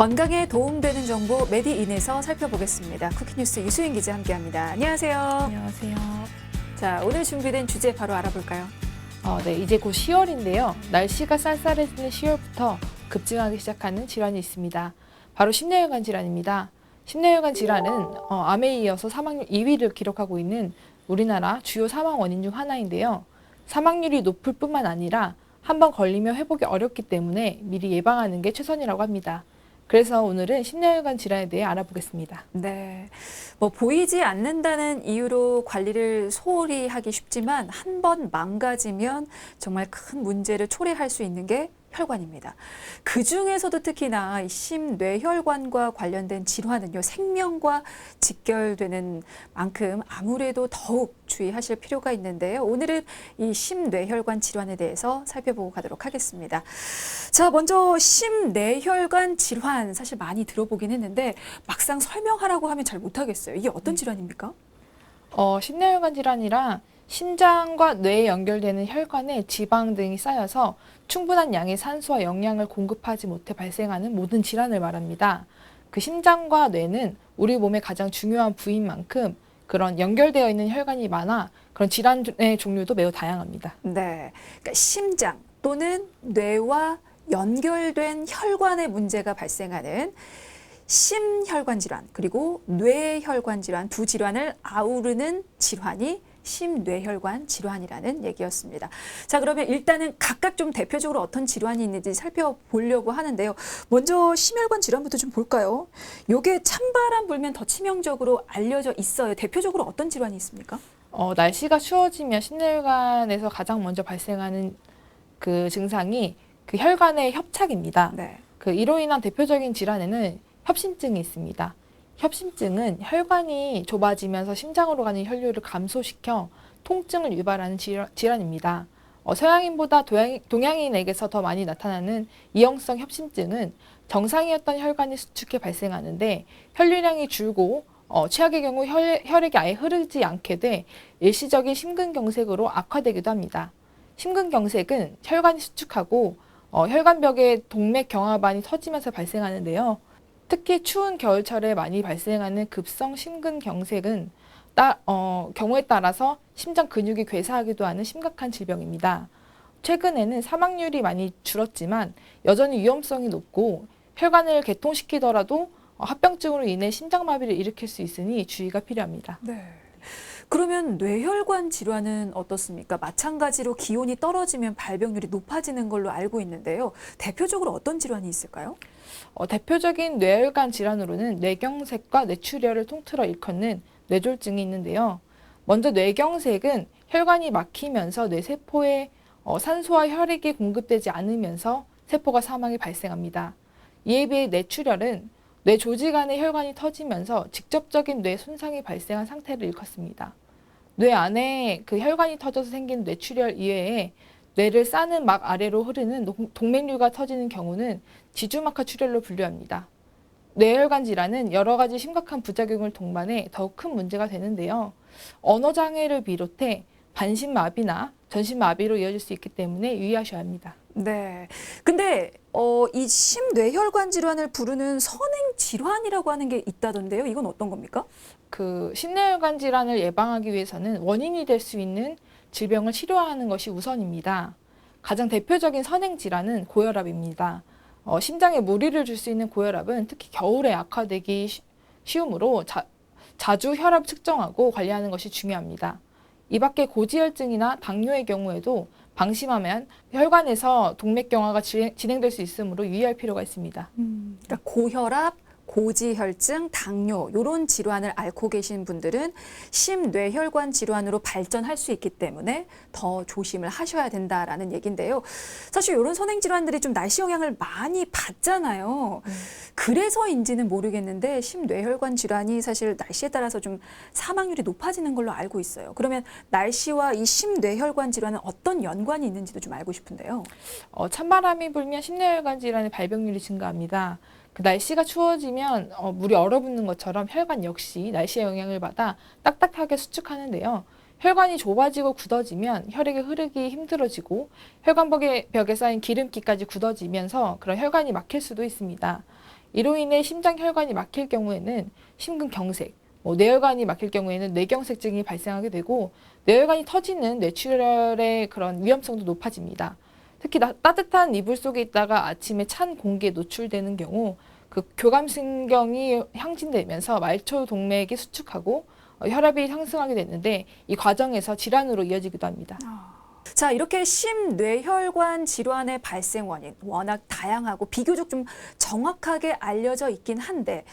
건강에 도움되는 정보 메디인에서 살펴보겠습니다. 쿠키뉴스 유수인 기자 함께합니다. 안녕하세요. 안녕하세요. 자, 오늘 준비된 주제 바로 알아볼까요? 네, 이제 곧 10월인데요. 날씨가 쌀쌀해지는 10월부터 급증하기 시작하는 질환이 있습니다. 바로 심뇌혈관 질환입니다. 심뇌혈관 질환은 암에 이어서 사망률 2위를 기록하고 있는 우리나라 주요 사망 원인 중 하나인데요. 사망률이 높을 뿐만 아니라 한번 걸리면 회복이 어렵기 때문에 미리 예방하는 게 최선이라고 합니다. 그래서 오늘은 심뇌혈관 질환에 대해 알아보겠습니다. 네, 보이지 않는다는 이유로 관리를 소홀히 하기 쉽지만 한 번 망가지면 정말 큰 문제를 초래할 수 있는 게 혈관입니다. 그 중에서도 특히나 이 심뇌혈관과 관련된 질환은요, 생명과 직결되는 만큼 아무래도 더욱 주의하실 필요가 있는데요. 오늘은 이 심뇌혈관 질환에 대해서 살펴보고 가도록 하겠습니다. 자, 먼저 심뇌혈관 질환 사실 많이 들어보긴 했는데 막상 설명하라고 하면 잘 못하겠어요. 이게 어떤 질환입니까? 심뇌혈관 질환이란 심장과 뇌에 연결되는 혈관에 지방 등이 쌓여서 충분한 양의 산소와 영양을 공급하지 못해 발생하는 모든 질환을 말합니다. 그 심장과 뇌는 우리 몸의 가장 중요한 부위인 만큼 그런 연결되어 있는 혈관이 많아 그런 질환의 종류도 매우 다양합니다. 네, 그러니까 심장 또는 뇌와 연결된 혈관의 문제가 발생하는 심혈관 질환 그리고 뇌혈관 질환 두 질환을 아우르는 질환이 심뇌혈관 질환이라는 얘기였습니다. 자, 그러면 일단은 각각 좀 대표적으로 어떤 질환이 있는지 살펴보려고 하는데요. 먼저 심혈관 질환부터 좀 볼까요? 요게 찬바람 불면 더 치명적으로 알려져 있어요. 대표적으로 어떤 질환이 있습니까? 날씨가 추워지면 심뇌혈관에서 가장 먼저 발생하는 그 증상이 그 혈관의 협착입니다. 네. 이로 인한 대표적인 질환에는 협심증이 있습니다. 협심증은 혈관이 좁아지면서 심장으로 가는 혈류를 감소시켜 통증을 유발하는 질환입니다. 서양인보다 동양인에게서 더 많이 나타나는 이형성 협심증은 정상이었던 혈관이 수축해 발생하는데 혈류량이 줄고 최악의 경우 혈액이 아예 흐르지 않게 돼 일시적인 심근경색으로 악화되기도 합니다. 심근경색은 혈관이 수축하고 혈관벽에 동맥경화반이 터지면서 발생하는데요. 특히 추운 겨울철에 많이 발생하는 급성 심근경색은 경우에 따라서 심장 근육이 괴사하기도 하는 심각한 질병입니다. 최근에는 사망률이 많이 줄었지만 여전히 위험성이 높고 혈관을 개통시키더라도 합병증으로 인해 심장마비를 일으킬 수 있으니 주의가 필요합니다. 네. 그러면 뇌혈관 질환은 어떻습니까? 마찬가지로 기온이 떨어지면 발병률이 높아지는 걸로 알고 있는데요. 대표적으로 어떤 질환이 있을까요? 대표적인 뇌혈관 질환으로는 뇌경색과 뇌출혈을 통틀어 일컫는 뇌졸중이 있는데요. 먼저 뇌경색은 혈관이 막히면서 뇌세포에 산소와 혈액이 공급되지 않으면서 세포가 사망이 발생합니다. 이에 비해 뇌출혈은 뇌 조직 안의 혈관이 터지면서 직접적인 뇌 손상이 발생한 상태를 일컫습니다. 뇌 안에 그 혈관이 터져서 생긴 뇌출혈 이외에 뇌를 싸는 막 아래로 흐르는 동맥류가 터지는 경우는 지주막하 출혈로 분류합니다. 뇌혈관 질환은 여러 가지 심각한 부작용을 동반해 더욱 큰 문제가 되는데요. 언어장애를 비롯해 반신마비나 전신마비로 이어질 수 있기 때문에 유의하셔야 합니다. 네. 근데 이 심뇌혈관 질환을 부르는 선행 질환이라고 하는 게 있다던데요. 이건 어떤 겁니까? 심뇌혈관 질환을 예방하기 위해서는 원인이 될 수 있는 질병을 치료하는 것이 우선입니다. 가장 대표적인 선행 질환은 고혈압입니다. 심장에 무리를 줄 수 있는 고혈압은 특히 겨울에 악화되기 쉬우므로 자주 혈압 측정하고 관리하는 것이 중요합니다. 이 밖에 고지혈증이나 당뇨의 경우에도 방심하면 혈관에서 동맥경화가 진행될 수 있으므로 유의할 필요가 있습니다. 그러니까 고혈압, 고지혈증, 당뇨 이런 질환을 앓고 계신 분들은 심뇌혈관 질환으로 발전할 수 있기 때문에 더 조심을 하셔야 된다라는 얘기인데요. 사실 이런 선행 질환들이 좀 날씨 영향을 많이 받잖아요. 그래서인지는 모르겠는데 심뇌혈관 질환이 사실 날씨에 따라서 좀 사망률이 높아지는 걸로 알고 있어요. 그러면 날씨와 이 심뇌혈관 질환은 어떤 연관이 있는지도 좀 알고 싶은데요. 찬바람이 불면 심뇌혈관 질환의 발병률이 증가합니다. 날씨가 추워지면 물이 얼어붙는 것처럼 혈관 역시 날씨의 영향을 받아 딱딱하게 수축하는데요. 혈관이 좁아지고 굳어지면 혈액이 흐르기 힘들어지고 혈관벽에 쌓인 기름기까지 굳어지면서 그런 혈관이 막힐 수도 있습니다. 이로 인해 심장 혈관이 막힐 경우에는 심근경색, 뇌혈관이 막힐 경우에는 뇌경색증이 발생하게 되고 뇌혈관이 터지는 뇌출혈의 그런 위험성도 높아집니다. 특히 따뜻한 이불 속에 있다가 아침에 찬 공기에 노출되는 경우 그 교감신경이 향진되면서 말초 동맥이 수축하고 혈압이 상승하게 되는데 이 과정에서 질환으로 이어지기도 합니다. 자, 이렇게 심뇌혈관 질환의 발생 원인 워낙 다양하고 비교적 좀 정확하게 알려져 있긴 한데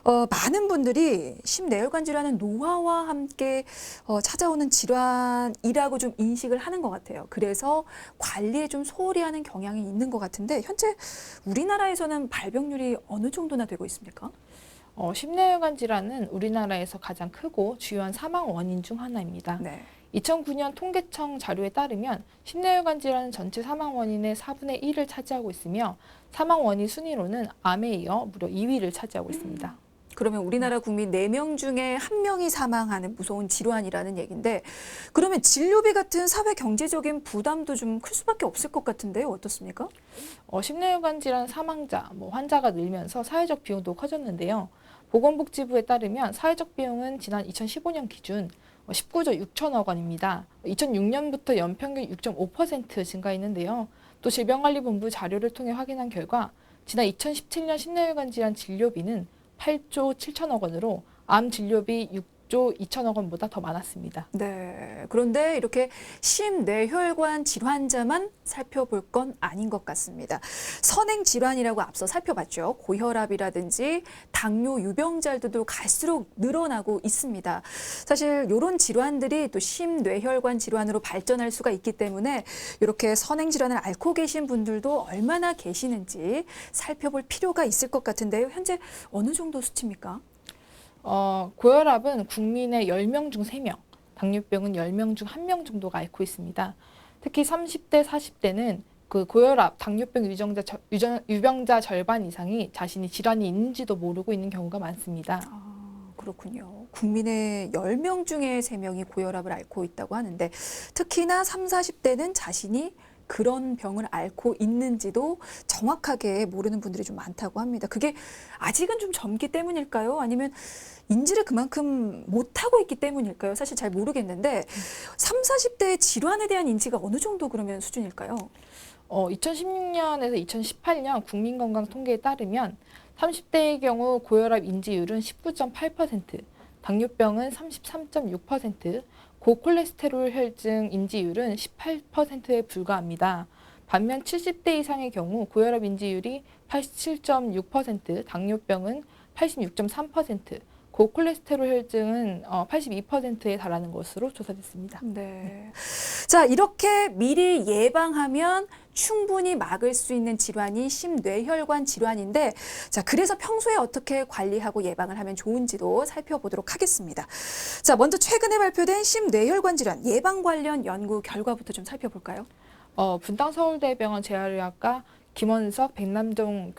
많은 분들이 심뇌혈관 질환은 노화와 함께 찾아오는 질환이라고 좀 인식을 하는 것 같아요. 그래서 관리에 좀 소홀히 하는 경향이 있는 것 같은데 현재 우리나라에서는 발병률이 어느 정도나 되고 있습니까? 심뇌혈관 질환은 우리나라에서 가장 크고 주요한 사망 원인 중 하나입니다. 네. 2009년 통계청 자료에 따르면 심뇌혈관 질환은 전체 사망 원인의 4분의 1을 차지하고 있으며 사망 원인 순위로는 암에 이어 무려 2위를 차지하고 있습니다. 그러면 우리나라 국민 4명 중에 1명이 사망하는 무서운 질환이라는 얘기인데 그러면 진료비 같은 사회 경제적인 부담도 좀 클 수밖에 없을 것 같은데요. 어떻습니까? 심뇌혈관 질환 사망자, 환자가 늘면서 사회적 비용도 커졌는데요. 보건복지부에 따르면 사회적 비용은 지난 2015년 기준 19조 6천억 원입니다. 2006년부터 연평균 6.5% 증가했는데요. 또 질병관리본부 자료를 통해 확인한 결과 지난 2017년 심뇌혈관 질환 진료비는 8조 7천억 원으로 암 진료비 6조 2천억 원보다 더 많았습니다. 네. 그런데 이렇게 심뇌혈관 질환자만 살펴볼 건 아닌 것 같습니다. 선행 질환이라고 앞서 살펴봤죠. 고혈압이라든지 당뇨 유병자들도 갈수록 늘어나고 있습니다. 사실 이런 질환들이 또 심뇌혈관 질환으로 발전할 수가 있기 때문에 이렇게 선행 질환을 앓고 계신 분들도 얼마나 계시는지 살펴볼 필요가 있을 것 같은데요. 현재 어느 정도 수치입니까? 고혈압은 국민의 10명 중 3명, 당뇨병은 10명 중 1명 정도가 앓고 있습니다. 특히 30대, 40대는 그 고혈압, 당뇨병 유병자 절반 이상이 자신이 질환이 있는지도 모르고 있는 경우가 많습니다. 그렇군요. 국민의 10명 중에 3명이 고혈압을 앓고 있다고 하는데 특히나 30, 40대는 자신이 그런 병을 앓고 있는지도 정확하게 모르는 분들이 좀 많다고 합니다. 그게 아직은 좀 젊기 때문일까요? 아니면 인지를 그만큼 못하고 있기 때문일까요? 사실 잘 모르겠는데 30, 40대의 질환에 대한 인지가 어느 정도 그러면 수준일까요? 2016년에서 2018년 국민건강 통계에 따르면 30대의 경우 고혈압 인지율은 19.8%, 당뇨병은 33.6%, 고콜레스테롤 혈증 인지율은 18%에 불과합니다. 반면 70대 이상의 경우 고혈압 인지율이 87.6%, 당뇨병은 86.3%, 고콜레스테롤 혈증은 82%에 달하는 것으로 조사됐습니다. 네. 자, 이렇게 미리 예방하면 충분히 막을 수 있는 질환이 심뇌혈관 질환인데 자, 그래서 평소에 어떻게 관리하고 예방을 하면 좋은지도 살펴보도록 하겠습니다. 자, 먼저 최근에 발표된 심뇌혈관 질환 예방 관련 연구 결과부터 좀 살펴볼까요? 분당서울대병원 재활의학과 김원석 백남종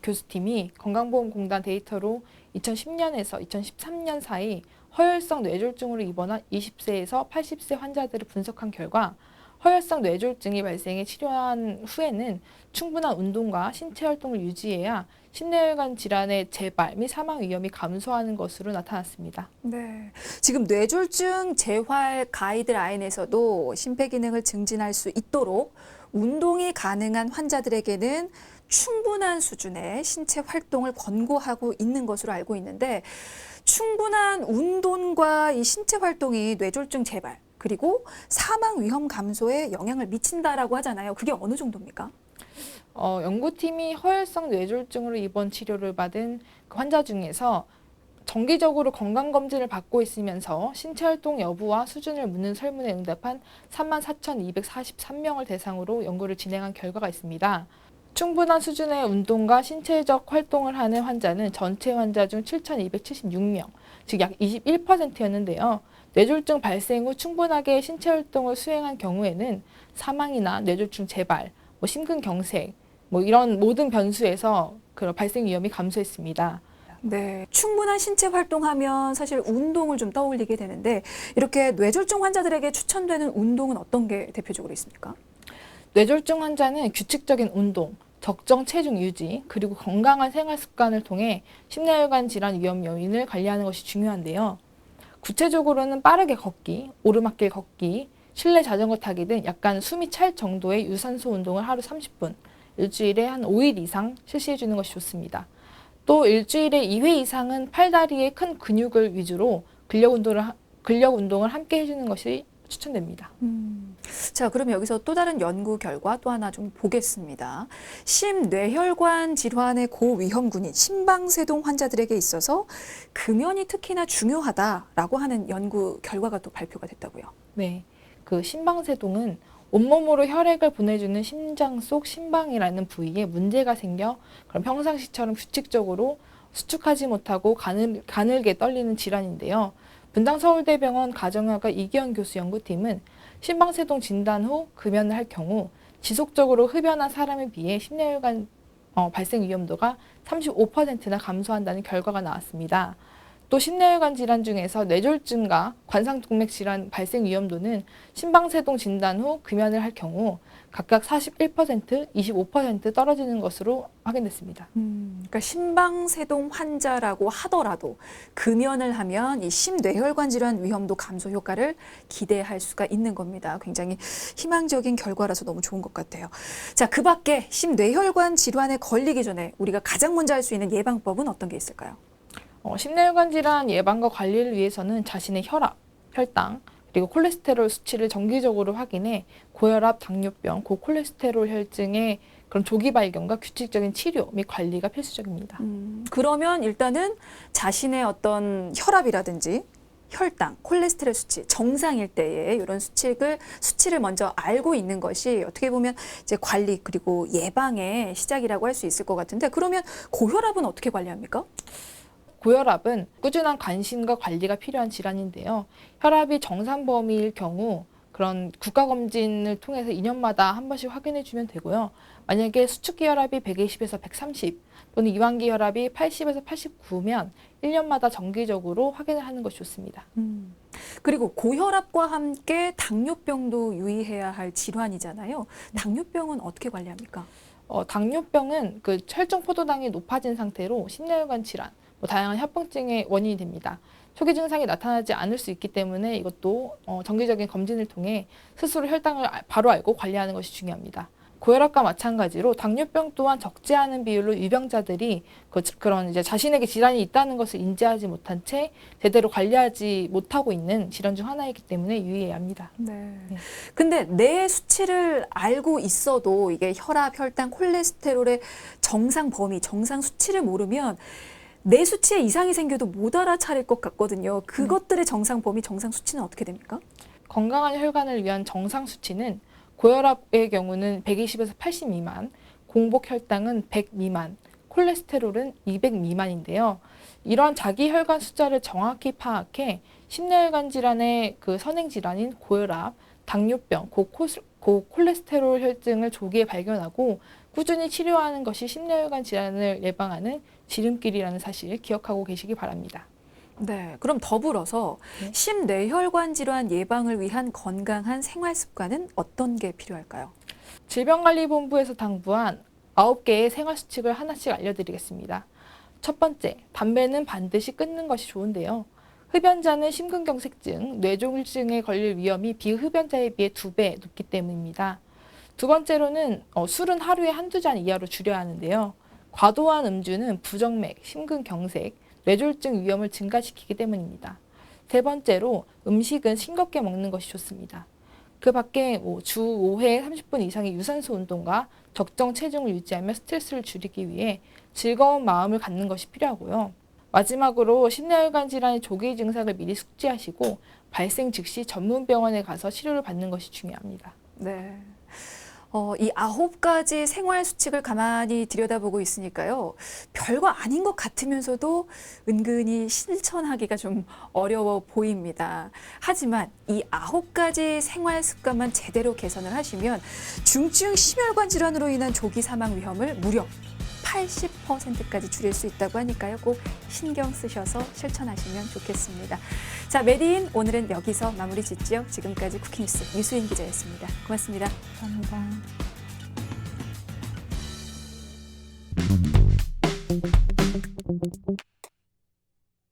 교수팀이 건강보험공단 데이터로 2010년에서 2013년 사이 허혈성 뇌졸중으로 입원한 20세에서 80세 환자들을 분석한 결과 허혈성 뇌졸중이 발생해 치료한 후에는 충분한 운동과 신체 활동을 유지해야 심뇌혈관 질환의 재발 및 사망 위험이 감소하는 것으로 나타났습니다. 네. 지금 뇌졸중 재활 가이드라인에서도 심폐기능을 증진할 수 있도록 운동이 가능한 환자들에게는 충분한 수준의 신체 활동을 권고하고 있는 것으로 알고 있는데 충분한 운동과 이 신체 활동이 뇌졸중 재발 그리고 사망 위험 감소에 영향을 미친다라고 하잖아요. 그게 어느 정도입니까? 연구팀이 허혈성 뇌졸중으로 입원 치료를 받은 그 환자 중에서 정기적으로 건강검진을 받고 있으면서 신체 활동 여부와 수준을 묻는 설문에 응답한 34,243명을 대상으로 연구를 진행한 결과가 있습니다. 충분한 수준의 운동과 신체적 활동을 하는 환자는 전체 환자 중 7,276명, 즉 약 21%였는데요. 뇌졸중 발생 후 충분하게 신체 활동을 수행한 경우에는 사망이나 뇌졸중 재발, 심근경색, 이런 모든 변수에서 그 발생 위험이 감소했습니다. 네, 충분한 신체 활동하면 사실 운동을 좀 떠올리게 되는데 이렇게 뇌졸중 환자들에게 추천되는 운동은 어떤 게 대표적으로 있습니까? 뇌졸중 환자는 규칙적인 운동, 적정 체중 유지, 그리고 건강한 생활 습관을 통해 심내혈관 질환 위험 요인을 관리하는 것이 중요한데요. 구체적으로는 빠르게 걷기, 오르막길 걷기, 실내 자전거 타기 등 약간 숨이 찰 정도의 유산소 운동을 하루 30분, 일주일에 한 5일 이상 실시해 주는 것이 좋습니다. 또 일주일에 2회 이상은 팔다리의 큰 근육을 위주로 근력 운동을 함께 해주는 것이 추천됩니다. 자, 그럼 여기서 또 다른 연구 결과 또 하나 좀 보겠습니다. 심뇌혈관 질환의 고위험군인 심방세동 환자들에게 있어서 금연이 특히나 중요하다라고 하는 연구 결과가 또 발표가 됐다고요. 네, 그 심방세동은 온몸으로 혈액을 보내주는 심장 속 심방이라는 부위에 문제가 생겨 그럼 평상시처럼 규칙적으로 수축하지 못하고 가늘게 떨리는 질환인데요. 분당서울대병원 가정의학과 이기현 교수 연구팀은 심방세동 진단 후 금연을 할 경우 지속적으로 흡연한 사람에 비해 심뇌혈관 발생 위험도가 35%나 감소한다는 결과가 나왔습니다. 또 심뇌혈관 질환 중에서 뇌졸중과 관상동맥 질환 발생 위험도는 심방세동 진단 후 금연을 할 경우 각각 41%, 25% 떨어지는 것으로 확인됐습니다. 그러니까 심방세동 환자라고 하더라도 금연을 하면 이 심뇌혈관 질환 위험도 감소 효과를 기대할 수가 있는 겁니다. 굉장히 희망적인 결과라서 너무 좋은 것 같아요. 자, 그 밖에 심뇌혈관 질환에 걸리기 전에 우리가 가장 먼저 할 수 있는 예방법은 어떤 게 있을까요? 심뇌혈관 질환 예방과 관리를 위해서는 자신의 혈압, 혈당, 그리고 콜레스테롤 수치를 정기적으로 확인해 고혈압, 당뇨병, 고콜레스테롤 혈증의 그런 조기 발견과 규칙적인 치료 및 관리가 필수적입니다. 그러면 일단은 자신의 어떤 혈압이라든지 혈당, 콜레스테롤 수치, 정상일 때에 이런 수치를 먼저 알고 있는 것이 어떻게 보면 이제 관리 그리고 예방의 시작이라고 할 수 있을 것 같은데, 그러면 고혈압은 어떻게 관리합니까? 고혈압은 꾸준한 관심과 관리가 필요한 질환인데요. 혈압이 정상 범위일 경우 그런 국가검진을 통해서 2년마다 한 번씩 확인해 주면 되고요. 만약에 수축기 혈압이 120에서 130 또는 이완기 혈압이 80에서 89면 1년마다 정기적으로 확인을 하는 것이 좋습니다. 그리고 고혈압과 함께 당뇨병도 유의해야 할 질환이잖아요. 당뇨병은 어떻게 관리합니까? 당뇨병은 그 혈중 포도당이 높아진 상태로 심뇌혈관 질환, 다양한 협병증의 원인이 됩니다. 초기 증상이 나타나지 않을 수 있기 때문에 이것도 정기적인 검진을 통해 스스로 혈당을 바로 알고 관리하는 것이 중요합니다. 고혈압과 마찬가지로 당뇨병 또한 적지 않은 비율로 유병자들이 그런 이제 자신에게 질환이 있다는 것을 인지하지 못한 채 제대로 관리하지 못하고 있는 질환 중 하나이기 때문에 유의해야 합니다. 네. 근데 내 수치를 알고 있어도 이게 혈압, 혈당, 콜레스테롤의 정상 범위, 정상 수치를 모르면 내 수치에 이상이 생겨도 못 알아차릴 것 같거든요. 그것들의 정상 범위, 정상 수치는 어떻게 됩니까? 건강한 혈관을 위한 정상 수치는 고혈압의 경우는 120에서 80 미만, 공복 혈당은 100 미만, 콜레스테롤은 200 미만인데요. 이러한 자기 혈관 숫자를 정확히 파악해 심뇌혈관 질환의 그 선행 질환인 고혈압, 당뇨병, 고콜레스테롤 혈증을 조기에 발견하고 꾸준히 치료하는 것이 심뇌혈관 질환을 예방하는 지름길이라는 사실을 기억하고 계시기 바랍니다. 네, 그럼 더불어서 심뇌혈관 질환 예방을 위한 건강한 생활 습관은 어떤 게 필요할까요? 질병관리본부에서 당부한 9개의 생활 수칙을 하나씩 알려드리겠습니다. 첫 번째, 담배는 반드시 끊는 것이 좋은데요. 흡연자는 심근경색증, 뇌졸중에 걸릴 위험이 비흡연자에 비해 2배 높기 때문입니다. 두 번째로는 술은 하루에 한두 잔 이하로 줄여야 하는데요. 과도한 음주는 부정맥, 심근경색, 뇌졸중 위험을 증가시키기 때문입니다. 세 번째로 음식은 싱겁게 먹는 것이 좋습니다. 그 밖에 주 5회 30분 이상의 유산소 운동과 적정 체중을 유지하며 스트레스를 줄이기 위해 즐거운 마음을 갖는 것이 필요하고요. 마지막으로 심뇌혈관 질환의 조기 증상을 미리 숙지하시고 발생 즉시 전문 병원에 가서 치료를 받는 것이 중요합니다. 네. 이 9가지 생활 수칙을 가만히 들여다보고 있으니까요. 별거 아닌 것 같으면서도 은근히 실천하기가 좀 어려워 보입니다. 하지만 이 9가지 생활 습관만 제대로 개선을 하시면 중증 심혈관 질환으로 인한 조기 사망 위험을 무려 80%까지 줄일 수 있다고 하니까요. 꼭 신경 쓰셔서 실천하시면 좋겠습니다. 자, 메디인 오늘은 여기서 마무리 짓지요. 지금까지 쿠키뉴스 유수인 기자였습니다. 고맙습니다. 감사합니다.